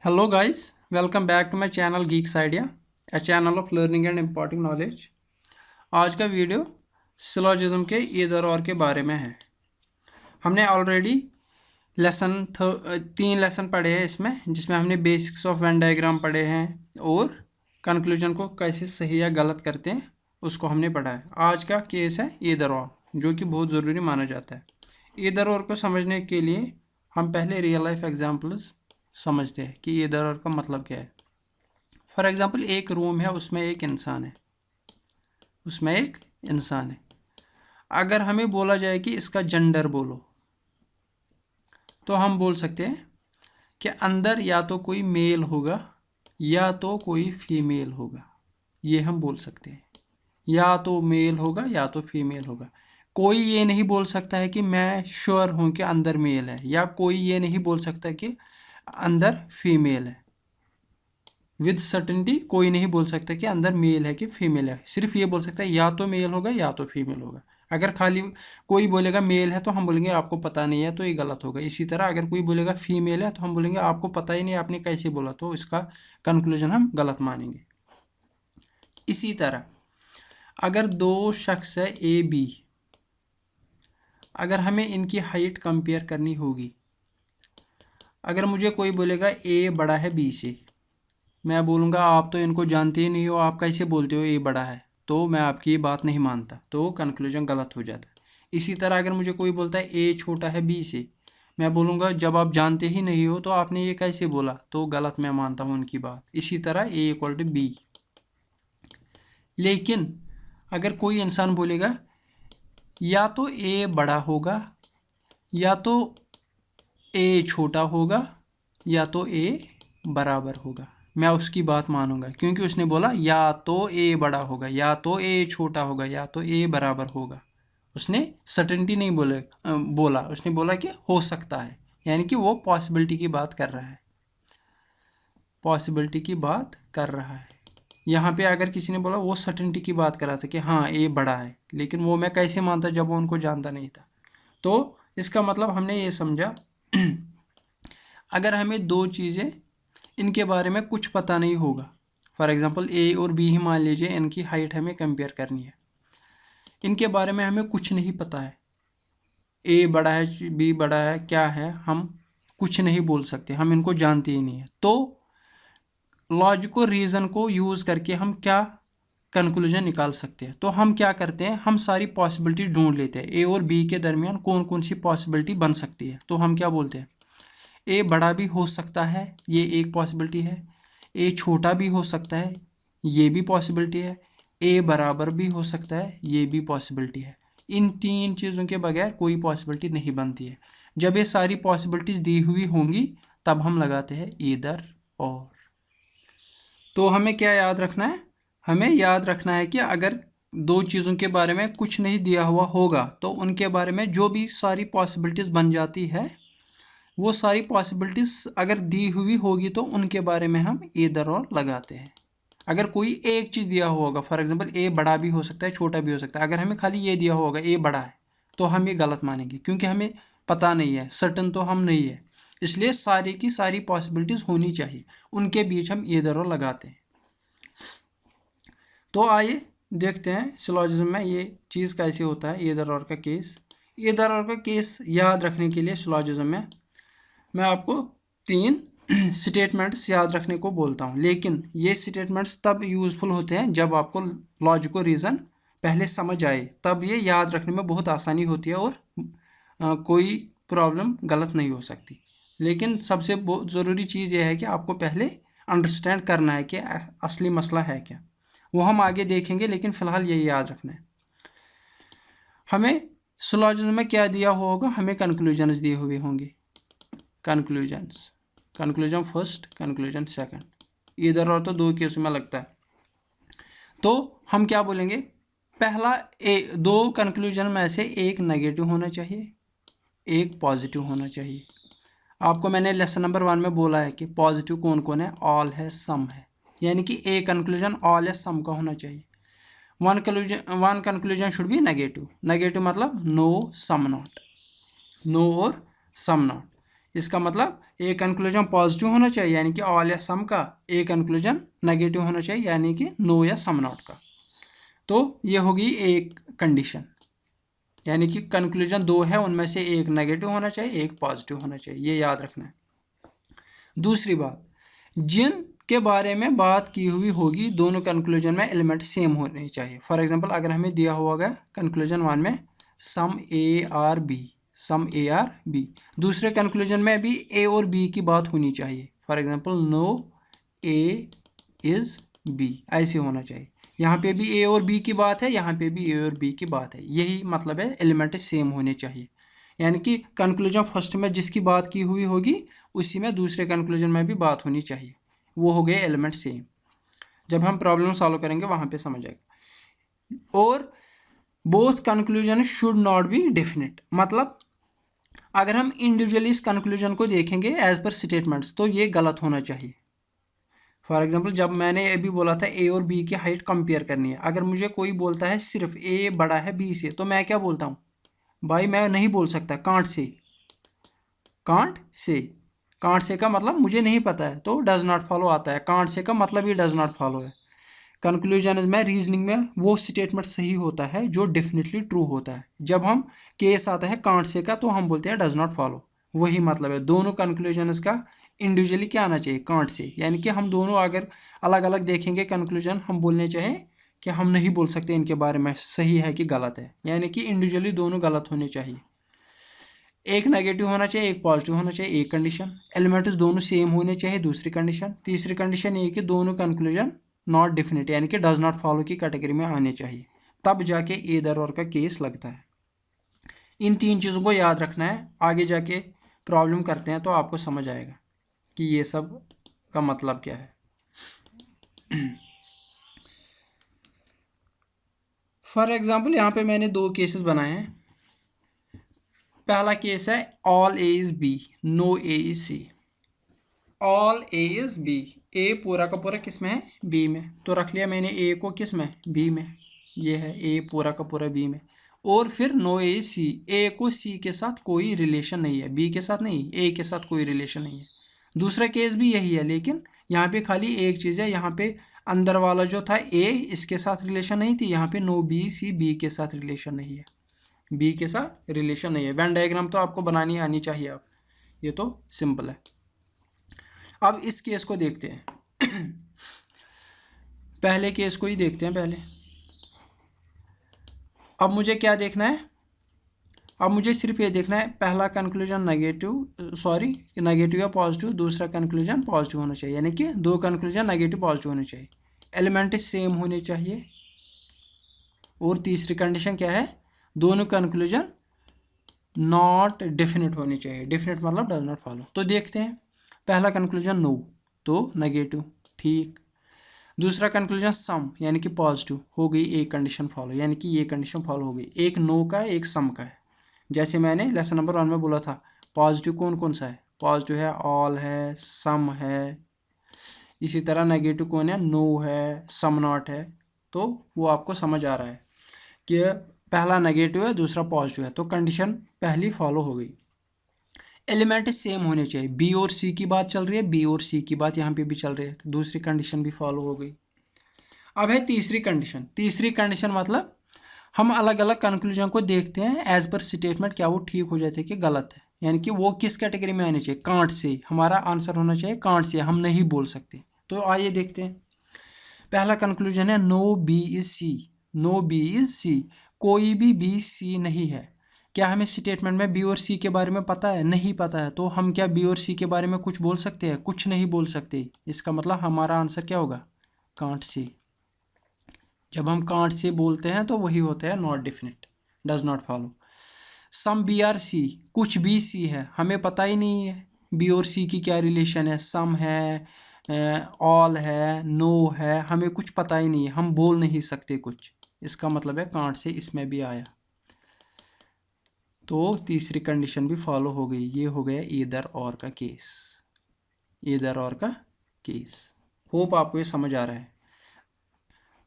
Hello guys, welcome back to my channel Geeks Idea, a channel of learning and imparting knowledge। आज का video syllogism के either और के बारे में है। हमने ऑलरेडी तीन लेसन पढ़े हैं इसमें, जिसमें हमने बेसिक्स ऑफ वेन डायग्राम पढ़े हैं और कंक्लूजन को कैसे सही या गलत करते हैं उसको हमने पढ़ा है। आज का केस है ईदर और, जो कि बहुत ज़रूरी माना जाता है। ईदर और को समझने के लिए हम पहले रियल लाइफ एग्जाम्पल्स समझते हैं कि ईदर और का मतलब क्या है। फॉर एग्जांपल, एक रूम है, उसमें एक इंसान है। अगर हमें बोला जाए कि इसका जेंडर बोलो, तो हम बोल सकते हैं कि अंदर या तो कोई मेल होगा या तो कोई फीमेल होगा। ये हम बोल सकते हैं, या तो मेल होगा या तो फीमेल होगा। कोई ये नहीं बोल सकता है कि मैं श्योर हूँ कि अंदर मेल है, या कोई ये नहीं बोल सकता कि अंदर फीमेल है। विद सर्टेनिटी कोई नहीं बोल सकता कि अंदर मेल है कि फीमेल है। सिर्फ ये बोल सकता है या तो मेल होगा या तो फीमेल होगा। अगर खाली कोई बोलेगा मेल है तो हम बोलेंगे आपको पता नहीं है, तो ये गलत होगा। इसी तरह अगर कोई बोलेगा फीमेल है तो हम बोलेंगे आपको पता ही नहीं, आपने कैसे बोला, तो इसका कंक्लूजन हम गलत मानेंगे। इसी तरह अगर दो शख्स है ए बी, अगर हमें इनकी हाइट कंपेयर करनी होगी, अगर मुझे कोई बोलेगा ए बड़ा है बी से, मैं बोलूँगा आप तो इनको जानते ही नहीं हो, आप कैसे बोलते हो ए बड़ा है, तो मैं आपकी ये बात नहीं मानता, तो कंक्लूजन गलत हो जाता है। इसी तरह अगर मुझे कोई बोलता है ए छोटा है बी से, मैं बोलूँगा जब आप जानते ही नहीं हो तो आपने ये कैसे बोला, तो गलत मैं मानता हूँ उनकी बात। इसी तरह ए इक्वल टू बी। लेकिन अगर कोई इंसान बोलेगा या तो ए बड़ा होगा या तो ए छोटा होगा या तो ए बराबर होगा, मैं उसकी बात मानूंगा, क्योंकि उसने बोला या तो ए बड़ा होगा या तो ए छोटा होगा या तो ए बराबर होगा। उसने सर्टेनिटी नहीं बोला, उसने बोला कि हो सकता है, यानी कि वो पॉसिबिलिटी की बात कर रहा है, यहाँ पे अगर किसी ने बोला वो सर्टेनिटी की बात कर रहा था कि हाँ ए बड़ा है, लेकिन वो मैं कैसे मानता जब वो उनको जानता नहीं था। तो इसका मतलब हमने ये समझा अगर हमें दो चीज़ें इनके बारे में कुछ पता नहीं होगा, फॉर एग्जांपल ए और बी ही मान लीजिए, इनकी हाइट हमें कंपेयर करनी है, इनके बारे में हमें कुछ नहीं पता है, ए बड़ा है बी बड़ा है क्या है, हम कुछ नहीं बोल सकते, हम इनको जानते ही नहीं है। तो लॉजिकल रीज़न को यूज़ करके हम क्या कंक्लूजन निकाल सकते हैं। तो हम क्या करते हैं, हम सारी पॉसिबिलिटी ढूंढ लेते हैं, ए और बी के दरमियान कौन कौन सी पॉसिबिलिटी बन सकती है। तो हम क्या बोलते हैं, ए बड़ा भी हो सकता है, ये एक पॉसिबिलिटी है, ए छोटा भी हो सकता है, ये भी पॉसिबिलिटी है, ए बराबर भी हो सकता है, ये भी पॉसिबिलिटी है। इन तीन चीज़ों के बगैर कोई पॉसिबिलिटी नहीं बनती है। जब ये सारी पॉसिबिलिटीज़ दी हुई होंगी तब हम लगाते हैं ईदर और। तो हमें क्या याद रखना है, हमें याद रखना है कि अगर दो चीज़ों के बारे में कुछ नहीं दिया हुआ होगा तो उनके बारे में जो भी सारी पॉसिबिलिटीज़ बन जाती है, वो सारी पॉसिबिलिटीज़ अगर दी हुई होगी तो उनके बारे में हम ईदर और लगाते हैं। अगर कोई एक चीज़ दिया हुआ होगा, फॉर एग्जांपल ए बड़ा भी हो सकता है छोटा भी हो सकता है, अगर हमें खाली ये दिया होगा ए बड़ा है, तो हम ये गलत मानेंगे, क्योंकि हमें पता नहीं है, सर्टन तो हम नहीं है। इसलिए सारी की सारी पॉसिबिलिटीज़ होनी चाहिए, उनके बीच हम ईदर और लगाते हैं। तो आइए देखते हैं सिलोजिज्म में ये चीज़ कैसे होता है, ईदर और का केस। ईदर और का केस याद रखने के लिए सिलोजिज्म में मैं आपको तीन स्टेटमेंट्स याद रखने को बोलता हूँ, लेकिन ये स्टेटमेंट्स तब यूज़फुल होते हैं जब आपको लॉजिकल रीज़न पहले समझ आए, तब ये याद रखने में बहुत आसानी होती है और कोई प्रॉब्लम गलत नहीं हो सकती। लेकिन सबसे ज़रूरी चीज़ ये है कि आपको पहले अंडरस्टैंड करना है कि असली मसला है क्या, वो हम आगे देखेंगे, लेकिन फ़िलहाल ये याद रखना है। हमें सिलोजिज्म में क्या दिया हुआ होगा, हमें कंक्लूजन्स दिए हुए होंगे, कंक्लूजन फर्स्ट, कंक्लूजन सेकंड, इधर और तो दो केस में लगता है। तो हम क्या बोलेंगे, पहला दो कंक्लूजन में से एक नेगेटिव होना चाहिए, एक पॉजिटिव होना चाहिए। आपको मैंने लेसन नंबर 1 में बोला है कि पॉजिटिव कौन कौन है, ऑल है, सम है, यानी कि ए कंक्लूजन ऑल या सम का होना चाहिए। One conclusion should be negative, negative मतलब नो सम नॉट, नो और सम नॉट। इसका मतलब एक कंक्लूजन पॉजिटिव होना चाहिए यानी कि ऑल या सम का, एक कंक्लूजन नेगेटिव होना चाहिए यानी कि नो या सम नॉट का। तो ये होगी एक कंडीशन, यानी कि कंक्लूजन दो है, उनमें से एक नेगेटिव होना चाहिए, एक पॉजिटिव होना चाहिए, ये याद रखना है। दूसरी बात, जिन के बारे में बात की हुई होगी दोनों कंक्लूजन में एलिमेंट सेम होने चाहिए। फॉर एग्जांपल अगर हमें दिया होगा कंक्लूजन वन में some A are B, some A are B, दूसरे कंक्लूजन में भी ए और बी की बात होनी चाहिए। For example no A is B, ऐसे होना चाहिए। यहाँ पे भी ए और बी की बात है, यहाँ पे भी ए और बी की बात है, यही मतलब है एलिमेंट सेम होने चाहिए। यानी कि कंक्लूजन फर्स्ट में जिसकी बात की हुई होगी उसी में दूसरे कंक्लूजन में भी बात होनी चाहिए, वो हो गए एलिमेंट सेम। जब हम प्रॉब्लम सॉल्व करेंगे वहाँ पे समझ आएगा। और both conclusion should not be definite, मतलब अगर हम इंडिविजुअली इस कंक्लूजन को देखेंगे एज पर स्टेटमेंट्स तो ये गलत होना चाहिए। फॉर एग्जांपल जब मैंने अभी बोला था ए और बी की हाइट कंपेयर करनी है, अगर मुझे कोई बोलता है सिर्फ ए बड़ा है बी से, तो मैं क्या बोलता हूँ भाई, मैं नहीं बोल सकता can't say, can't say, can't say का मतलब मुझे नहीं पता है तो डज नॉट फॉलो आता है, कांट से का मतलब ये डज नॉट फॉलो है। कंक्लूजन में रीजनिंग में वो स्टेटमेंट सही होता है जो डेफिनेटली ट्रू होता है। जब हम केस आता है कांट से का तो हम बोलते हैं डज नॉट फॉलो, वही मतलब है। दोनों कंक्लूजन का इंडिविजुअली क्या आना चाहिए, कांट से, यानी कि हम दोनों अगर अलग अलग देखेंगे कंक्लूजन, हम बोलने चाहें कि हम नहीं बोल सकते इनके बारे में सही है कि गलत है, यानी कि इंडिविजुअली दोनों गलत होने चाहिए। एक नेगेटिव होना चाहिए, एक पॉजिटिव होना चाहिए, एक कंडीशन। एलिमेंट्स दोनों सेम होने चाहिए, दूसरी कंडीशन। तीसरी कंडीशन ये कि दोनों कंक्लूजन नॉट डेफिनेट यानी कि डज नॉट फॉलो की कैटेगरी में आने चाहिए, तब जाके ईदर और का केस लगता है। इन तीन चीज़ों को याद रखना है, आगे जाके प्रॉब्लम करते हैं तो आपको समझ आएगा कि ये सब का मतलब क्या है। फॉर एग्जाम्पल यहाँ पे मैंने दो केसेस बनाए हैं। पहला केस है all A is B, no A is C. All A is B, A पूरा का पूरा किस में है, बी में, तो रख लिया मैंने ए को किस में, बी में, ये है ए पूरा का पूरा बी में। और फिर नो ए इज सी, ए को सी के साथ कोई रिलेशन नहीं है, बी के साथ नहीं, ए के साथ कोई रिलेशन नहीं है। दूसरा केस भी यही है, लेकिन यहाँ पे खाली एक चीज़ है, यहाँ पे अंदर वाला जो था ए इसके साथ रिलेशन नहीं थी, यहाँ पे नो बी सी बी के साथ रिलेशन नहीं है, बी के साथ रिलेशन नहीं है। वेन डायग्राम तो आपको बनानी आनी चाहिए, आप ये तो सिंपल है। अब इस केस को देखते हैं। पहले केस को ही देखते हैं पहले। अब मुझे क्या देखना है, अब मुझे सिर्फ ये देखना है पहला कंक्लूजन नेगेटिव या पॉजिटिव, दूसरा कंक्लूजन पॉजिटिव होना चाहिए, यानी कि दो कंक्लूजन नेगेटिव पॉजिटिव होने चाहिए, एलिमेंट सेम होने चाहिए। और तीसरी कंडीशन क्या है, दोनों कंक्लूजन नॉट डेफिनेट होनी चाहिए, डेफिनेट मतलब डज नॉट फॉलो। तो देखते हैं, पहला कंक्लूजन नो तो नेगेटिव, ठीक। दूसरा कंक्लूजन सम यानी कि पॉजिटिव, हो गई एक कंडीशन फॉलो, यानी कि ये कंडीशन फॉलो हो गई, एक नो का है एक सम का है। जैसे मैंने लेसन नंबर 1 में बोला था पॉजिटिव कौन कौन सा है, पॉजिटिव है ऑल है सम है, इसी तरह नेगेटिव कौन है, नो है सम नॉट है। तो वो आपको समझ आ रहा है कि पहला नेगेटिव है दूसरा पॉजिटिव है, तो कंडीशन पहली फॉलो हो गई। एलिमेंट सेम होने चाहिए, बी और सी की बात चल रही है, बी और सी की बात यहाँ पे भी चल रही है, दूसरी कंडीशन भी फॉलो हो गई। अब है तीसरी कंडीशन। तीसरी कंडीशन मतलब हम अलग अलग कंक्लूजन को देखते हैं एज पर स्टेटमेंट, क्या वो ठीक हो जाते हैं कि गलत है, यानी कि वो किस कैटेगरी में आने चाहिए, कांट से, हमारा आंसर होना चाहिए कांट से, हम नहीं बोल सकते। तो आइए देखते हैं। पहला कंक्लूजन है no B is C, no B is C, कोई भी बी सी नहीं है। क्या हमें स्टेटमेंट में बी और सी के बारे में पता है, नहीं पता है, तो हम क्या बी और सी के बारे में कुछ बोल सकते हैं, कुछ नहीं बोल सकते। इसका मतलब हमारा आंसर क्या होगा, कांट से। जब हम कांट से बोलते हैं तो वही होता है not definite, does not follow. Some B are C, कुछ भी सी है, हमें पता ही नहीं है बी और सी की क्या रिलेशन है, सम है ऑल है नो है, हमें कुछ पता ही नहीं है, हम बोल नहीं सकते कुछ। इसका मतलब है कांट से इसमें भी आया, तो तीसरी कंडीशन भी फॉलो हो गई। ये हो गया ईदर और का केस, ईदर और का केस। होप आपको ये समझ आ रहा है।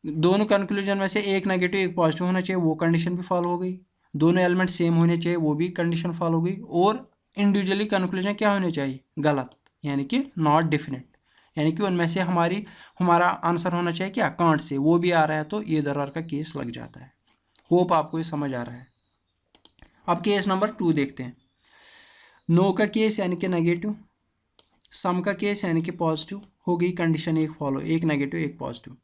दोनों कंक्लूजन में से एक नेगेटिव एक पॉजिटिव होना चाहिए, वो कंडीशन भी फॉलो हो गई। दोनों एलिमेंट सेम होने चाहिए, वो भी कंडीशन फॉलो हो गई। और इंडिविजुअली कंक्लूजन क्या होने चाहिए, गलत, यानी कि नॉट डेफिनेट, यानी कि उनमें से हमारा आंसर होना चाहिए क्या, कांट से, वो भी आ रहा है तो ईदर और का केस लग जाता है। होप आपको ये समझ आ रहा है। अब केस नंबर 2 देखते हैं। नो का केस यानी कि नेगेटिव, सम का केस यानी कि पॉजिटिव, हो गई कंडीशन एक फॉलो, एक नेगेटिव एक पॉजिटिव।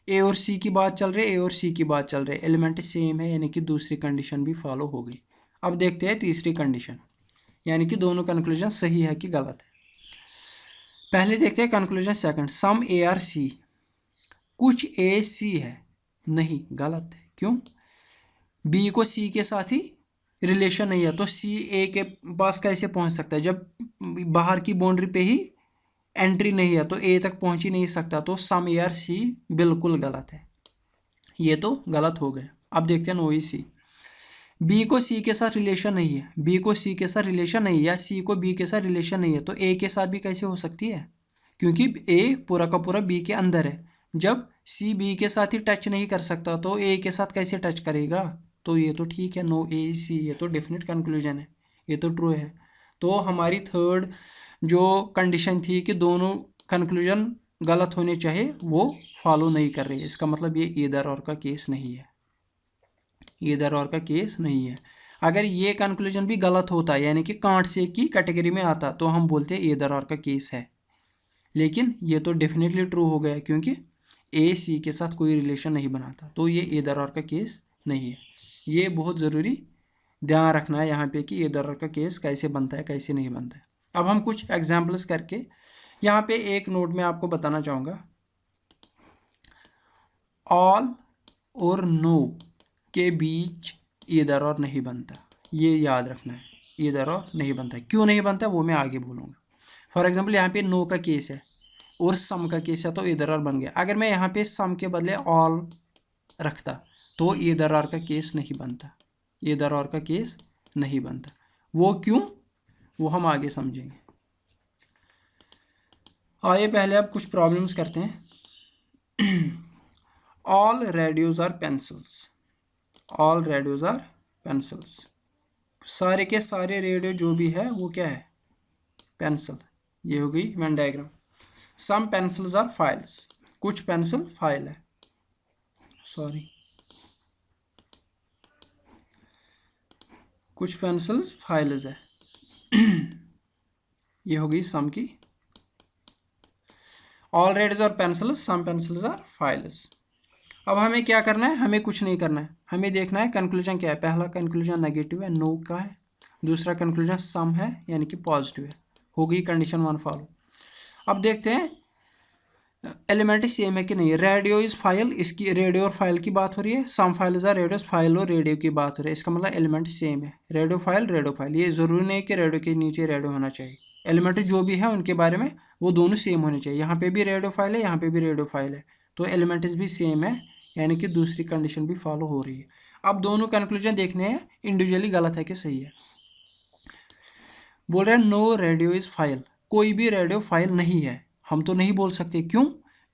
ए और सी की बात चल रही है, ए और सी की बात चल रही है, एलिमेंट सेम है, यानी कि दूसरी कंडीशन भी फॉलो हो गई। अब देखते हैं तीसरी कंडीशन, यानी कि दोनों कंक्लूजन सही है कि गलत है। पहले देखते हैं conclusion second, some A are C, कुछ ए सी है, नहीं, गलत है। क्यों, बी को सी के साथ ही रिलेशन नहीं है, तो सी ए के पास कैसे पहुंच सकता है, जब बाहर की बाउंड्री पे ही एंट्री नहीं है तो ए तक पहुंच ही नहीं सकता, तो सम ए आर सी बिल्कुल गलत है, ये तो गलत हो गया। अब देखते हैं नो ई सी, बी को सी के साथ रिलेशन नहीं है, बी को सी के साथ रिलेशन नहीं है, या सी को बी के साथ रिलेशन नहीं है, तो ए के साथ भी कैसे हो सकती है, क्योंकि ए पूरा का पूरा बी के अंदर है। जब सी बी के साथ ही टच नहीं कर सकता तो ए के साथ कैसे टच करेगा, तो ये तो ठीक है, नो ए सी, ये तो डेफिनेट कंक्लूजन है, ये तो ट्रू है। तो हमारी थर्ड जो कंडीशन थी कि दोनों कंक्लूजन गलत होने चाहिए, वो फॉलो नहीं कर रही है, इसका मतलब ये ईदर और का केस नहीं है, ईदर और का केस नहीं है। अगर ये कंक्लूजन भी गलत होता है, यानी कि कांट से की कैटेगरी में आता, तो हम बोलते हैं ईदर और का केस है, लेकिन ये तो डेफिनेटली ट्रू हो गया क्योंकि ए सी के साथ कोई रिलेशन नहीं बनाता, तो ये ईदर और का केस नहीं है। ये बहुत ज़रूरी ध्यान रखना है यहाँ पे कि ईदर और का केस कैसे बनता है, कैसे नहीं बनता है। अब हम कुछ एग्जाम्पल्स करके यहाँ पे एक नोट में आपको बताना चाहूँगा, ऑल और नो के बीच ईदर और नहीं बनता, ये याद रखना है, ईदर और नहीं बनता। क्यों नहीं बनता वो मैं आगे बोलूँगा। फॉर एग्जांपल यहाँ पे नो का केस है और सम का केस है, तो ईदर और बन गया। अगर मैं यहाँ पे सम के बदले ऑल रखता तो ईदर और का केस नहीं बनता, ईदर और का केस नहीं बनता। वो क्यों, वो हम आगे समझेंगे। आइए पहले अब कुछ प्रॉब्लम्स करते हैं। All radios are pencils, all radios are pencils, सारे के सारे रेडियो जो भी है वो क्या है, पेंसिल। ये हो गई Venn diagram. Some pencils are files, कुछ पेंसिल फाइल है, सॉरी, कुछ पेंसिल्स फाइल्स है। ये हो गई सम की। All radios are pencils, some pencils are files. अब हमें क्या करना है, हमें कुछ नहीं करना है, हमें देखना है कंक्लूजन क्या है। पहला कंक्लूजन नेगेटिव है, नो का है। दूसरा कंक्लूजन सम है यानी कि पॉजिटिव है। हो गई कंडीशन 1 फॉलो। अब देखते हैं एलिमेंट सेम है कि नहीं। रेडियो इज फाइल, इसकी रेडियो और फाइल की बात हो रही है। Some files are radios, file और रेडियो की बात हो रही है। इसका मतलब एलिमेंट सेम है, रेडियो फाइल। ये ज़रूरी नहीं कि रेडियो के नीचे रेडियो होना चाहिए। एलिमेंट जो भी है उनके बारे में वो दोनों सेम होने चाहिए। यहाँ पे भी रेडियो फाइल है, यहाँ पे भी रेडियो फाइल है, तो एलिमेंट्स भी सेम है, यानी कि दूसरी कंडीशन भी फॉलो हो रही है। अब दोनों कंक्लूजन देखने हैं इंडिविजुअली गलत है कि सही है। बोल रहे हैं नो रेडियो इज फाइल, कोई भी रेडियो फाइल नहीं है। हम तो नहीं बोल सकते, क्यों,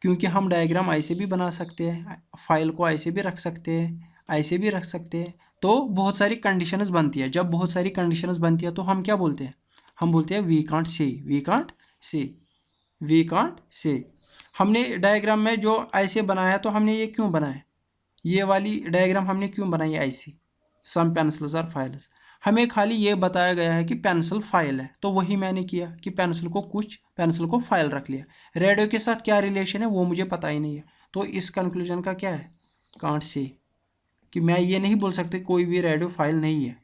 क्योंकि हम डायग्राम ऐसे भी बना सकते हैं, फाइल को ऐसे भी रख सकते हैं, ऐसे भी रख सकते हैं। तो बहुत सारी कंडीशंस बनती है। जब बहुत सारी कंडीशंस बनती है तो हम क्या बोलते हैं, हम बोलते हैं we can't say, we can't say, we can't say. हमने डायग्राम में जो ऐसे बनाया तो हमने ये क्यों बनाया, ये वाली डायग्राम हमने क्यों बनाई ऐसी, सम पेंसिल्स आर फाइल्स। हमें खाली ये बताया गया है कि पेंसिल फाइल है, तो वही मैंने किया कि पेंसिल को फाइल रख लिया। रेडियो के साथ क्या रिलेशन है वो मुझे पता ही नहीं है, तो इस कंक्लूजन का क्या है, कांट से, कि मैं ये नहीं बोल सकते कोई भी रेडियो फाइल नहीं है।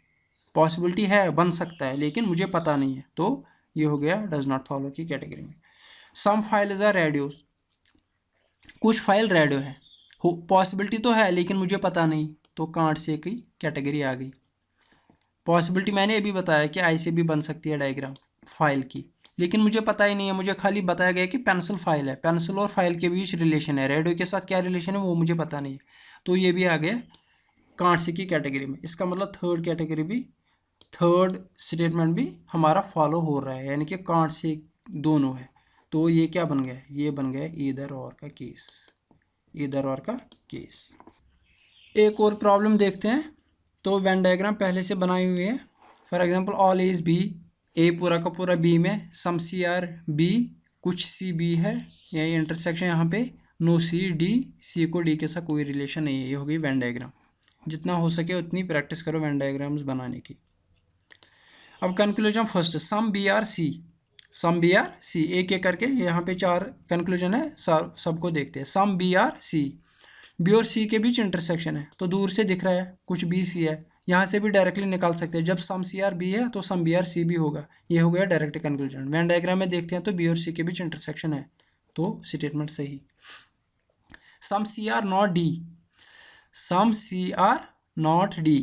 पॉसिबिलिटी है, बन सकता है, लेकिन मुझे पता नहीं है, तो ये हो गया डज नॉट फॉलो की कैटेगरी में। सम फाइल्स आर रेडियोज, कुछ फाइल रेडियो है, पॉसिबिलिटी तो है लेकिन मुझे पता नहीं, तो कांट से की कैटेगरी आ गई। पॉसिबिलिटी मैंने अभी बताया कि ऐसे भी बन सकती है डायग्राम फाइल की, लेकिन मुझे पता ही नहीं है। मुझे खाली बताया गया कि पेंसिल फाइल है, पेंसिल और फाइल के बीच रिलेशन है, रेडियो के साथ क्या रिलेशन है वो मुझे पता नहीं है, तो ये भी आ गया कांट से की कैटेगरी में। इसका मतलब थर्ड कैटेगरी भी, थर्ड स्टेटमेंट भी हमारा फॉलो हो रहा है, यानी कि कांट से दोनों है। तो ये क्या बन गया, ये बन गया ईदर और का केस, ईदर और का केस। एक और प्रॉब्लम देखते हैं। तो वेन डायग्राम पहले से बनाई हुई है। For example all is B A पूरा का पूरा बी में, सम सी आर बी, कुछ सी बी है, यही इंटरसेक्शन यहाँ पे, नो सी डी, सी को डी के साथ कोई रिलेशन नहीं है। ये हो गई वेन डायग्राम। जितना हो सके उतनी प्रैक्टिस करो वेन डायग्राम्स बनाने की। अब conclusion first, some B are C, some B are C, एक एक करके यहाँ पे 4 कंक्लूजन है, सबको देखते हैं। Some B are C, B और सी के बीच इंटरसेक्शन है, तो दूर से दिख रहा है कुछ बी सी है, यहाँ से भी डायरेक्टली निकाल सकते हैं। जब सम सी आर बी है तो सम बी आर सी भी होगा। ये हो गया डायरेक्ट कंक्लूजन। वेन डायग्राम में देखते हैं तो बी और सी के बीच इंटरसेक्शन है, तो स्टेटमेंट सही। Some C are not D, some C are not D,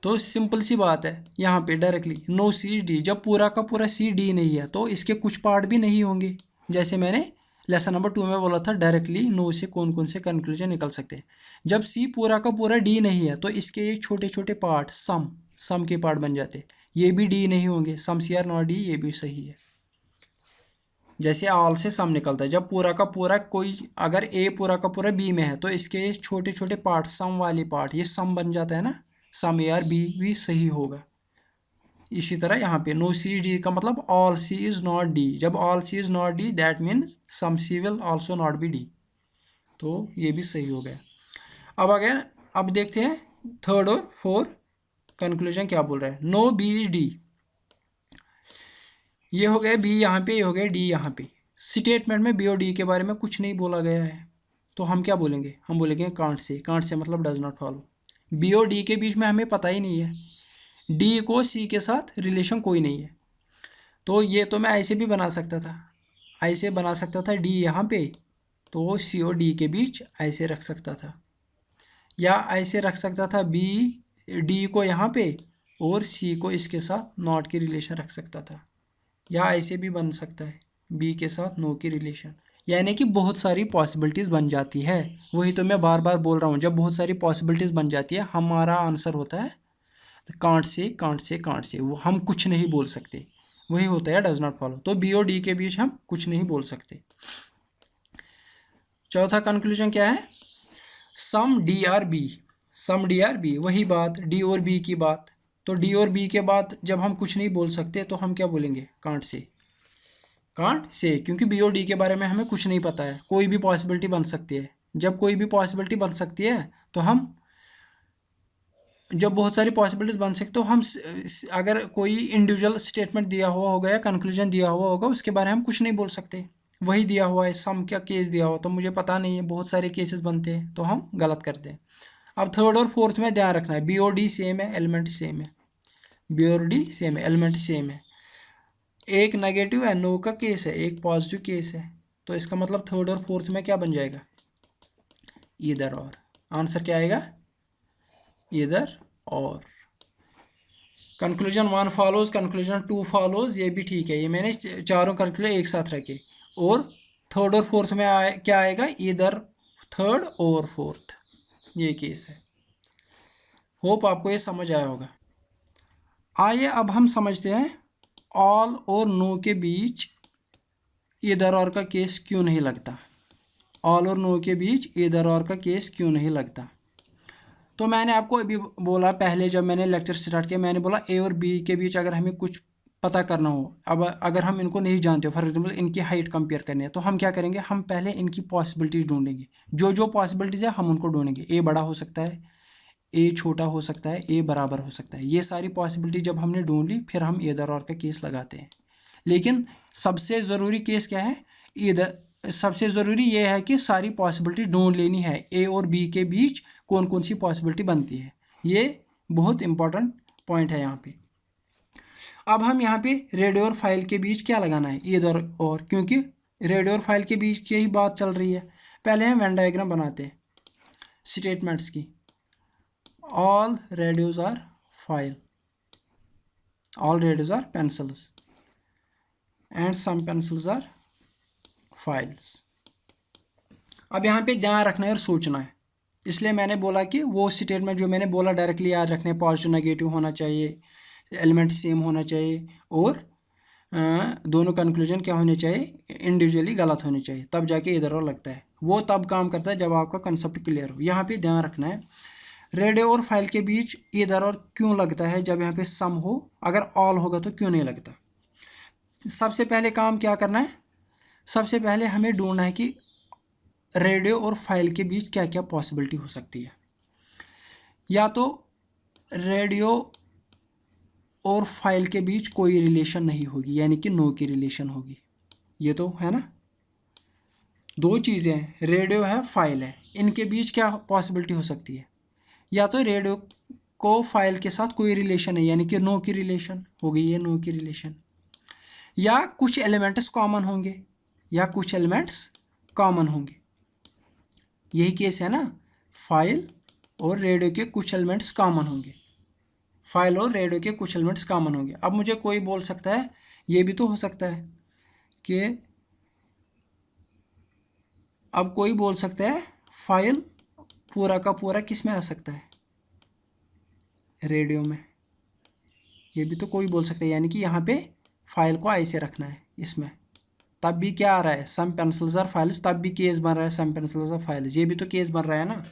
तो सिंपल सी बात है यहाँ पे डायरेक्टली नो सी डी, जब पूरा का पूरा सी डी नहीं है तो इसके कुछ पार्ट भी नहीं होंगे। जैसे मैंने लेसन नंबर 2 में बोला था डायरेक्टली नो से कौन कौन से कंक्लूजन निकल सकते हैं। जब सी पूरा का पूरा डी नहीं है तो इसके ये छोटे छोटे पार्ट सम के पार्ट बन जाते हैं, ये भी डी नहीं होंगे। सम सी आर नॉट डी, ये भी सही है। जैसे ऑल से सम निकलता है, जब पूरा का पूरा कोई, अगर ए पूरा का पूरा बी में है तो इसके छोटे छोटे पार्ट, सम वाले पार्ट, ये सम बन जाता है ना, सम ए आर बी भी सही होगा। इसी तरह यहाँ पे नो सी डी का मतलब all C is not D, जब all C is not D that means some C will also not be D, तो ये भी सही हो गया। अब अगर अब देखते हैं थर्ड और फोर्थ कंक्लूजन क्या बोल रहा है। नो बी इज डी, ये हो गया बी यहाँ पे, ये हो गया डी यहाँ पे। स्टेटमेंट में बी और डी के बारे में कुछ नहीं बोला गया है, तो हम क्या बोलेंगे, हम बोलेंगे कांट से। कांट से मतलब डज नॉट फॉलो। बी और डी के बीच में हमें पता ही नहीं है, डी को सी के साथ रिलेशन कोई नहीं है, तो ये तो मैं ऐसे भी बना सकता था, ऐसे बना सकता था डी यहाँ पे, तो सी और डी के बीच ऐसे रख सकता था, या ऐसे रख सकता था बी डी को यहाँ पे और सी को इसके साथ नॉट की रिलेशन रख सकता था, या ऐसे भी बन सकता है बी के साथ नो की रिलेशन। यानी कि बहुत सारी पॉसिबिलिटीज़ बन जाती है। वही तो मैं बार बार बोल रहा हूँ, जब बहुत सारी पॉसिबिलिटीज़ बन जाती है हमारा आंसर होता है can't say can't say can't say, वो हम कुछ नहीं बोल सकते, वही होता है डज नॉट फॉलो। तो बी और डी के बीच हम कुछ नहीं बोल सकते। चौथा कंक्लूजन क्या है, सम डी आर बी, सम डी आर बी, वही बात डी और बी की बात। तो डी और बी के बाद जब हम कुछ नहीं बोल सकते तो हम क्या बोलेंगे, कांट से, कांट से, क्योंकि बी और डी के बारे में हमें कुछ नहीं पता है, कोई भी पॉसिबिलिटी बन सकती है। जब कोई भी पॉसिबिलिटी बन सकती है तो हम, जब बहुत सारी पॉसिबिलिटीज बन सकते तो हम, अगर कोई इंडिविजुअल स्टेटमेंट दिया हुआ होगा या कंक्लूजन दिया हुआ होगा उसके बारे में हम कुछ नहीं बोल सकते। वही दिया हुआ है, सम का केस दिया हुआ तो मुझे पता नहीं है, बहुत सारे केसेस बनते हैं तो हम गलत करते हैं। अब थर्ड और फोर्थ में ध्यान रखना है, बी और डी सेम है, एलिमेंट सेम है, बी और डी सेम है, एलिमेंट सेम है। एक नेगेटिव है, नो का केस है, एक पॉजिटिव केस है, तो इसका मतलब थर्ड और फोर्थ में क्या बन जाएगा, ईदर और। आंसर क्या आएगा, ईदर और। कंक्लूजन 1 फॉलोज, कंक्लूजन 2 फॉलोज, ये भी ठीक है, ये मैंने चारों कंक्लूजन एक साथ रखे। और थर्ड और फोर्थ में क्या आएगा, ईदर थर्ड और फोर्थ, ये केस है। होप आपको ये समझ आया होगा। आइए अब हम समझते हैं ऑल और नो के बीच ईदर और का केस क्यों नहीं लगता। ऑल और नो के बीच ईदर और का केस क्यों नहीं लगता। तो मैंने आपको अभी बोला, पहले जब मैंने लेक्चर स्टार्ट किया मैंने बोला ए और बी के बीच अगर हमें कुछ पता करना हो, अब अगर हम इनको नहीं जानते हो, फॉर एग्जाम्पल इनकी हाइट कंपेयर करनी है, तो हम क्या करेंगे, हम पहले इनकी पॉसिबिलिटीज़ ढूंढेंगे, जो जो पॉसिबिलिटीज़ है हम उनको ढूंढेंगे। ए बड़ा हो सकता है, ए छोटा हो सकता है, ए बराबर हो सकता है, ये सारी पॉसिबिलिटी जब हमने ढूंढ ली फिर हम ईदर और का केस लगाते हैं। लेकिन सबसे ज़रूरी केस क्या है, ईदर, सबसे ज़रूरी ये है कि सारी पॉसिबिलिटी ढूंढ लेनी है, ए और बी के बीच कौन कौन सी पॉसिबिलिटी बनती है, ये बहुत इंपॉर्टेंट पॉइंट है यहाँ पे। अब हम यहाँ पे रेडियो और फाइल के बीच क्या लगाना है, ईदर और, क्योंकि रेडियो और फाइल के बीच की ही बात चल रही है। पहले हम वेन डायग्राम बनाते हैं स्टेटमेंट्स की। All radios are file, all radios are pencils and some pencils are files. अब यहाँ पे ध्यान रखना है और सोचना है, इसलिए मैंने बोला कि वो स्टेटमेंट जो मैंने बोला डायरेक्टली याद रखने, पॉजिटिव नेगेटिव होना चाहिए, एलिमेंट सेम होना चाहिए, और दोनों कंक्लूजन क्या होने चाहिए, इंडिविजुअली गलत होने चाहिए, तब जाके इधर और लगता है। वो तब काम करता है जब आपका कंसेप्ट क्लियर हो। यहाँ पे ध्यान रखना है रेडियो और फाइल के बीच इधर और क्यों लगता है, जब यहाँ पे सम हो, अगर ऑल होगा तो क्यों नहीं लगता। सबसे पहले काम क्या करना है, सबसे पहले हमें ढूंढना है कि रेडियो और फाइल के बीच क्या क्या पॉसिबिलिटी हो सकती है। या तो रेडियो और फाइल के बीच कोई रिलेशन नहीं होगी, यानी कि नो की रिलेशन होगी, ये तो है ना। दो चीज़ें हैं, रेडियो है फाइल है, इनके बीच क्या पॉसिबिलिटी हो सकती है, या तो रेडियो को फाइल के साथ कोई रिलेशन है, यानी कि नो की रिलेशन हो गई, ये नो की रिलेशन, या कुछ एलिमेंट्स कॉमन होंगे, या कुछ एलिमेंट्स कॉमन होंगे, यही केस है ना। फाइल और रेडियो के कुछ एलिमेंट्स कॉमन होंगे, फाइल और रेडियो के कुछ एलिमेंट्स कॉमन होंगे। अब मुझे कोई बोल सकता है, ये भी तो हो सकता है कि अब कोई बोल सकता है फाइल पूरा का पूरा किस में आ सकता है, रेडियो में, ये भी तो कोई बोल सकता है, यानी कि यहाँ पे फाइल को ऐसे रखना है इसमें, तब भी क्या आ रहा है, सम पेंसिल्स आर फाइल्स, तब भी केस बन रहा है सम पेंसिल्स आर फाइल्स, ये भी तो केस बन रहा है ना।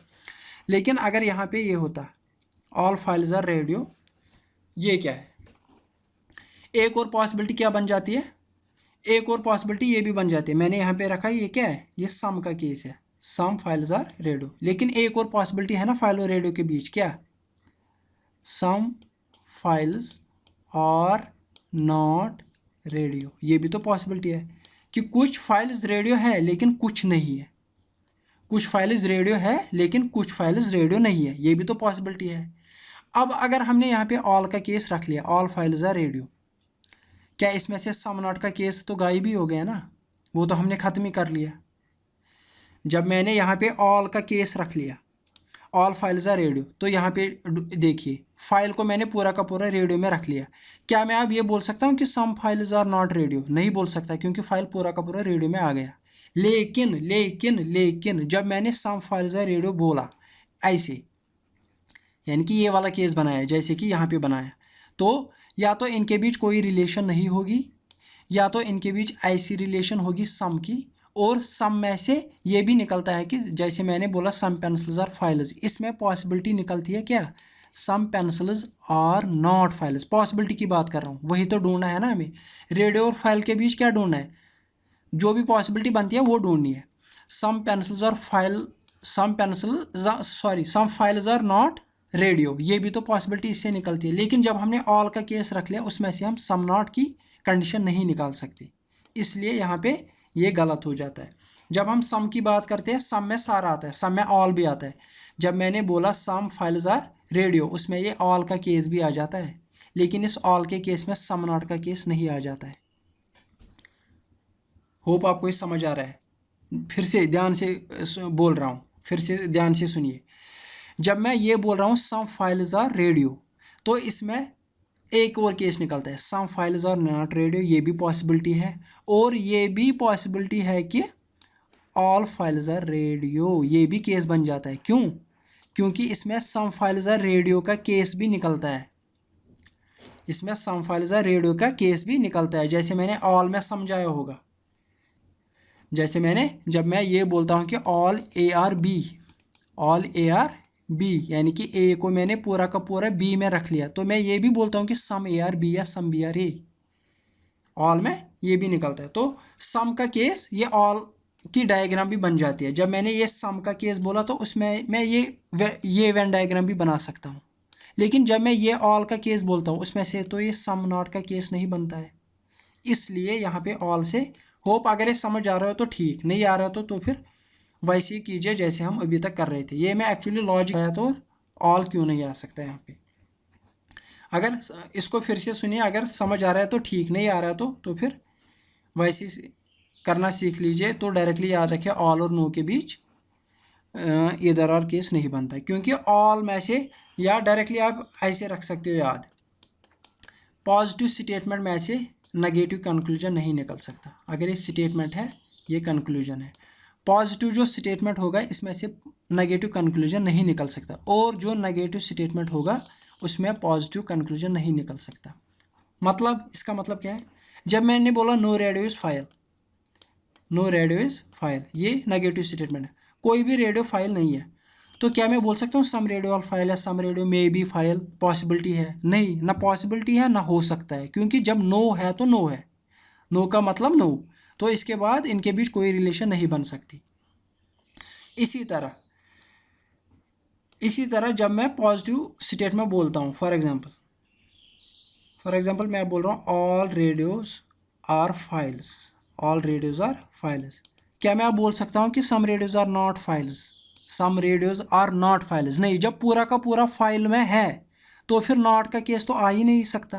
लेकिन अगर यहाँ पे ये होता ऑल फाइल्स आर रेडियो, ये क्या है, एक और पॉसिबिलिटी क्या बन जाती है, एक और पॉसिबिलिटी ये भी बन जाती है, मैंने यहाँ पे रखा, ये क्या है, ये सम का केस है, सम फाइल्स आर रेडियो। लेकिन एक और पॉसिबिलिटी है ना फाइल और रेडियो के बीच, क्या, some files are not radio, ये भी तो पॉसिबिलिटी है कि कुछ फाइल्स रेडियो है लेकिन कुछ नहीं है, कुछ फाइल्स रेडियो है लेकिन कुछ फाइल्स रेडियो नहीं है, ये भी तो पॉसिबिलिटी है। अब अगर हमने यहाँ पे ऑल का केस रख लिया, ऑल फाइल्स आर रेडियो, क्या इसमें से सम नॉट का केस तो गायब ही हो गया ना, वो तो हमने ख़त्म ही कर लिया। जब मैंने यहाँ पे ऑल का केस रख लिया, ऑल फाइल्स आर रेडियो, तो यहाँ पे देखिए फाइल को मैंने पूरा का पूरा रेडियो में रख लिया, क्या मैं अब ये बोल सकता हूँ कि some files are not radio, नहीं बोल सकता, क्योंकि फाइल पूरा का पूरा रेडियो में आ गया। लेकिन लेकिन लेकिन जब मैंने सम फाइल्स आर रेडियो बोला ऐसे, यानी कि ये वाला केस बनाया जैसे कि यहाँ पे बनाया, तो या तो इनके बीच कोई रिलेशन नहीं होगी, या तो इनके बीच ऐसी रिलेशन होगी सम की, और सम में से ये भी निकलता है कि जैसे मैंने बोला सम पेंसिल्स आर फाइल्स, इसमें पॉसिबिलिटी निकलती है क्या, some pencils are not files, possibility की बात कर रहा हूँ, वही तो ढूंढना है ना हमें, रेडियो और फाइल के बीच क्या ढूंढना है, जो भी पॉसिबिलिटी बनती है वो ढूंढनी है। Some pencils are file, some some files are not radio, ये भी तो पॉसिबिलिटी इससे निकलती है। लेकिन जब हमने ऑल का केस रख लिया, उसमें से हम सम नॉट की कंडीशन नहीं निकाल सकते, इसलिए यहाँ पे ये गलत हो जाता है। जब हम सम की बात करते हैं, सम में सारा आता है, सम में ऑल भी आता है। जब मैंने बोला सम फाइल्स आर रेडियो, उसमें ये ऑल का केस भी आ जाता है, लेकिन इस ऑल के केस में सम नॉट का केस नहीं आ जाता है। होप आपको ये समझ आ रहा है। फिर से ध्यान से बोल रहा हूँ, फिर से ध्यान से सुनिए। जब मैं ये बोल रहा हूँ सम फाइल्स आर रेडियो, तो इसमें एक और केस निकलता है, some files are not radio, ये भी पॉसिबिलिटी है, और ये भी पॉसिबिलिटी है कि ऑल फाइल्स आर रेडियो, ये भी केस बन जाता है। क्यों, क्योंकि इसमें सम फाइल्स आर रेडियो का केस भी निकलता है, इसमें सम फाइल्स आर रेडियो का केस भी निकलता है, जैसे मैंने ऑल में समझाया होगा। जैसे मैंने, जब मैं ये बोलता हूँ कि all A are B, all A are B, यानी कि ए को मैंने पूरा का पूरा बी में रख लिया, तो मैं ये भी बोलता हूँ कि सम ए आर बी या some B are A, all में ये भी निकलता है। तो सम का केस, ये ऑल की डायग्राम भी बन जाती है। जब मैंने ये सम का केस बोला, तो उसमें मैं ये वेन डायग्राम भी बना सकता हूँ। लेकिन जब मैं ये ऑल का केस बोलता हूँ, उसमें से तो ये सम नॉट का केस नहीं बनता है, इसलिए यहाँ पे ऑल से। होप अगर ये समझ आ रहा हो तो ठीक, नहीं आ रहा तो फिर वैसे ही कीजिए जैसे हम अभी तक कर रहे थे। ये मैं एक्चुअली लॉजिक आया, तो ऑल क्यों नहीं आ सकता यहाँ पे। अगर इसको फिर से सुनिए, अगर समझ आ रहा है तो ठीक, नहीं आ रहा तो फिर वैसे ही करना सीख लीजिए। तो डायरेक्टली याद रखिए ऑल और नो के बीच इधर और केस नहीं बनता, क्योंकि ऑल में से, या डायरेक्टली आप ऐसे रख सकते हो याद, पॉजिटिव स्टेटमेंट में से नेगेटिव कंक्लूजन नहीं निकल सकता। अगर ये स्टेटमेंट है, ये कंक्लूजन है, पॉजिटिव जो स्टेटमेंट होगा इसमें से नेगेटिव कंक्लूजन नहीं निकल सकता, और जो नेगेटिव स्टेटमेंट होगा उसमें पॉजिटिव कंक्लूजन नहीं निकल सकता। मतलब इसका मतलब क्या है, जब मैंने बोला no radio is file, no radio is file, ये नेगेटिव स्टेटमेंट है, कोई भी रेडियो फाइल नहीं है, तो क्या मैं बोल सकता हूँ सम रेडियो ऑल फाइल है, some radio may be file, possibility है? नहीं, ना पॉसिबिलिटी है ना हो सकता है, क्योंकि जब नो है तो नो है, नो का मतलब नो, तो इसके बाद इनके बीच कोई रिलेशन नहीं बन सकती। इसी तरह जब मैं पॉजिटिव स्टेट में बोलता हूँ, फॉर एग्जांपल मैं बोल रहा हूँ all radios are files, all radios are files. क्या मैं बोल सकता हूँ कि some radios are not files, some radios are not files? नहीं, जब पूरा का पूरा फाइल में है तो फिर नॉट का केस तो आ ही नहीं सकता।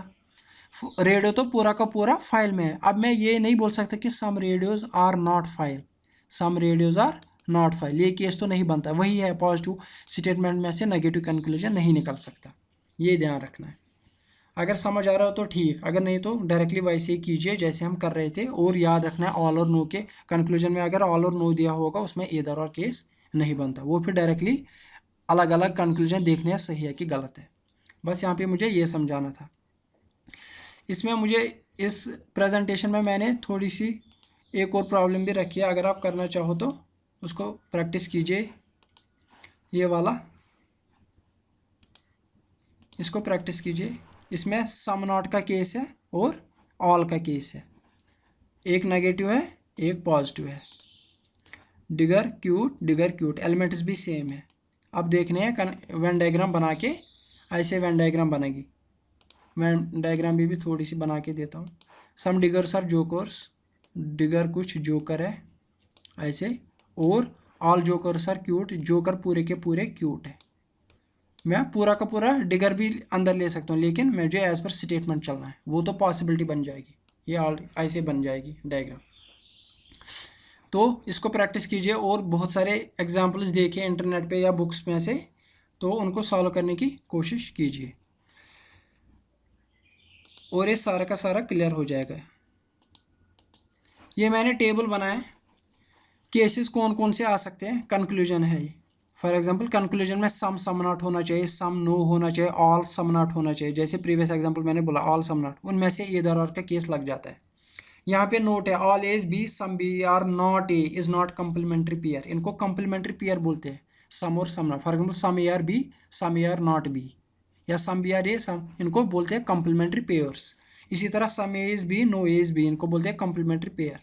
रेडियो तो पूरा का पूरा फाइल में है। अब मैं ये नहीं बोल सकता कि some radios are not file, some radios are not file, ये केस तो नहीं बनता। वही है, पॉजिटिव स्टेटमेंट में से नेगेटिव कंक्लूजन नहीं निकल सकता, ये ध्यान रखना है। अगर समझ आ रहा हो तो ठीक, अगर नहीं तो डायरेक्टली वैसे ही कीजिए जैसे हम कर रहे थे। और याद रखना है ऑल और नो के कंक्लूजन में अगर ऑल और नो दिया होगा उसमें ईदर और केस नहीं बनता, वो फिर डायरेक्टली अलग अलग कंक्लूजन देखने हैं सही है कि गलत है। बस यहाँ पे मुझे ये समझाना था। इसमें मुझे इस प्रेजेंटेशन में मैंने थोड़ी सी एक और प्रॉब्लम भी रखी है, अगर आप करना चाहो तो उसको प्रैक्टिस कीजिए। ये वाला, इसको प्रैक्टिस कीजिए। इसमें सम नॉट का केस है और ऑल का केस है, एक नेगेटिव है एक पॉजिटिव है। डिगर क्यूट एलिमेंट्स भी सेम है। अब देखने हैं वेन डायग्राम बना के, ऐसे वेन डायग्राम बनेगी। वेन डायग्राम भी थोड़ी सी बना के देता हूँ। Some diggers are jokers, digger कुछ जोकर है ऐसे, और all jokers are cute, joker पूरे के पूरे क्यूट है। मैं पूरा का पूरा डिगर भी अंदर ले सकता हूँ, लेकिन मुझे एज पर स्टेटमेंट चलना है, वो तो पॉसिबिलिटी बन जाएगी। ये ऑल ऐसे बन जाएगी डायग्राम। तो इसको प्रैक्टिस कीजिए और बहुत सारे एग्जांपल्स देखिए इंटरनेट पे या बुक्स में से, तो उनको सॉल्व करने की कोशिश कीजिए और ये सारा का सारा क्लियर हो जाएगा। ये मैंने टेबल बनाया, केसेस कौन कौन से आ सकते हैं, कंक्लूजन है ये। फॉर एग्जांपल कंक्लूजन में सम नॉट होना चाहिए, सम नो होना चाहिए, ऑल सम नॉट होना चाहिए। जैसे प्रीवियस एग्जांपल मैंने बोला ऑल सम नॉट, उनमें से ईदर और का केस लग जाता है। यहाँ पे नोट है all as B some B are not A is not complementary pair, इनको कंप्लीमेंट्री पेयर बोलते हैं, सम और some not. For example some A are B some A are not B, या सम बी आर ए सम, इनको बोलते हैं complementary pairs. इसी तरह some A is B no A is B, इनको बोलते हैं कंप्लीमेंट्री पेयर।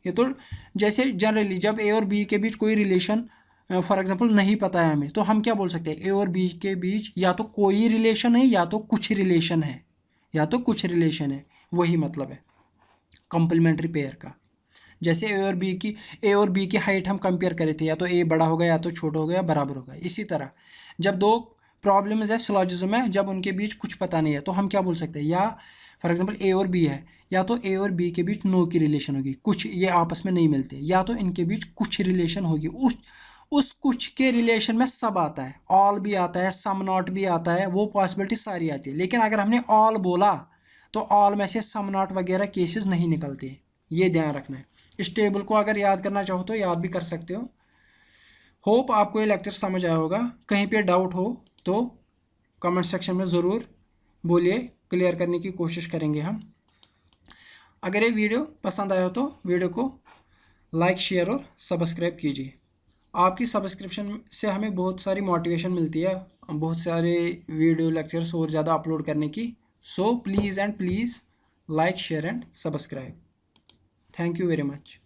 ये तो जैसे जनरली जब ए और बी के बीच कोई रिलेशन फॉर एग्जांपल नहीं पता है हमें, तो हम क्या बोल सकते हैं, ए और बी के बीच या तो कोई रिलेशन है या तो कुछ रिलेशन है, या तो कुछ रिलेशन है, वही मतलब है कॉम्प्लीमेंट्री पेयर का। जैसे ए और बी की हाइट हम कंपेयर करे थे, या तो ए बड़ा होगा या तो छोटा होगा या बराबर होगा। इसी तरह जब दो प्रॉब्लम्स है सिलोजिज्म में, जब उनके बीच कुछ पता नहीं है तो हम क्या बोल सकते हैं, या फॉर एग्जांपल ए और बी है, या तो ए और बी के बीच नो की रिलेशन होगी, कुछ ये आपस में नहीं मिलते, या तो इनके बीच कुछ रिलेशन होगी। उस कुछ के रिलेशन में सब आता है, ऑल भी आता है, सम नॉट भी आता है, वो पॉसिबिलिटी सारी आती है। लेकिन अगर हमने ऑल बोला तो ऑल में से सम नॉट वगैरह केसेस नहीं निकलते, ये ध्यान रखना है। इस टेबल को अगर याद करना चाहो तो याद भी कर सकते हो। होप आपको ये लेक्चर समझ आया होगा। कहीं पे डाउट हो तो कमेंट सेक्शन में ज़रूर बोलिए, क्लियर करने की कोशिश करेंगे हम। अगर ये वीडियो पसंद आया हो तो वीडियो को लाइक शेयर और सब्सक्राइब कीजिए। आपकी सब्सक्रिप्शन से हमें बहुत सारी मोटिवेशन मिलती है, बहुत सारे वीडियो लेक्चर्स और ज़्यादा अपलोड करने की। So please and please like share and subscribe. Thank you very much.